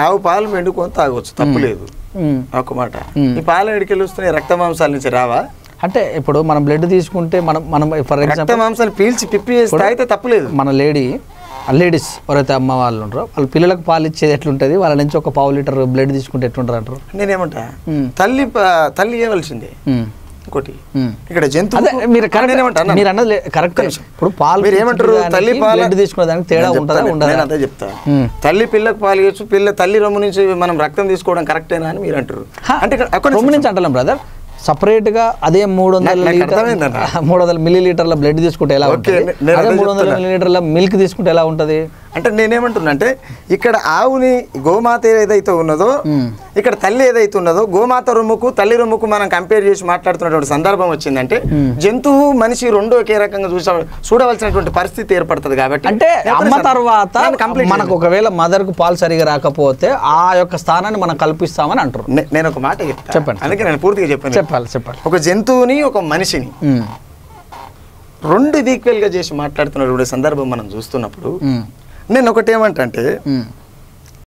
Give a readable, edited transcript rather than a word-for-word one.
ఆవు పాలు మెండుకొని తాగొచ్చు, తప్పులేదు. ఒక మాట, ఈ పాలు ఎడికెళ్ళి వస్తున్నాయి, రక్త మాంసాల నుంచి రావా? అంటే ఇప్పుడు మనం బ్లడ్ తీసుకుంటే మనం ఫర్ ఎగ్జాంపుల్ రక్త మాంసాలు పీల్చి పిప్పి తాగితే తప్పులేదు. మన లేడీస్ ఎవరైతే అమ్మ వాళ్ళు ఉంటారో వాళ్ళ పిల్లలకు పాలు ఇచ్చేది ఎట్లుంటుంది, వాళ్ళ నుంచి ఒక 1/2 లీటర్ బ్లడ్ తీసుకుంటే ఎట్లుంటారు అంటారు? నేనేమంటా, తల్లి ఇవ్వవలసిందే. ఇంకోటి ఇక్కడ జంతువు మీరు అన్నది కరెక్ట్. ఇప్పుడు పాలు మీరు ఏమంటారు, తల్లి పాలు తీసుకునే దానికి తేడా ఉంటుందా ఉండదా? నేను అదే చెప్తా. తల్లి పిల్లకు పాలు ఇవ్వచ్చు, తల్లి రొమ్ము నుంచి మనం రక్తం తీసుకోవడం కరెక్టేనా అని మీరు అంటారు. అంటే రొమ్ము నుంచి అంటలేం బ్రదర్, సపరేట్గా అదే 300 మిల్లీలీటర్ల బ్లడ్ తీసుకుంటే ఎలా ఉంటుంది, అదే 300 మిల్లీలీటర్ల మిల్క్ తీసుకుంటే ఎలా ఉంటుంది? అంటే నేనేమంటున్నా అంటే ఇక్కడ ఆవుని గోమాత ఏదైతే ఉన్నదో, ఇక్కడ తల్లి ఏదైతే ఉన్నదో, గోమాత రొమ్ముకు తల్లి రొమ్ముకు మనం కంపేర్ చేసి మాట్లాడుతున్నటువంటి సందర్భం వచ్చిందంటే జంతువు మనిషి రెండు ఒకే రకంగా చూడవలసినటువంటి పరిస్థితి ఏర్పడుతుంది. కాబట్టి అంటే అమ్మ తర్వాత మనకు ఒకవేళ మదర్ కు పాలు సరిగా రాకపోతే ఆ యొక్క స్థానాన్ని మనం కల్పిస్తామని అంటారు. నేను ఒక మాట చెప్తాను, చెప్పండి. అందుకే నేను పూర్తిగా చెప్పాను. చెప్పాలి. ఒక జంతువుని ఒక మనిషిని రెండు ఈక్వల్ గా చేసి మాట్లాడుతున్నటువంటి సందర్భం మనం చూస్తున్నప్పుడు నేను ఒకటేమంటే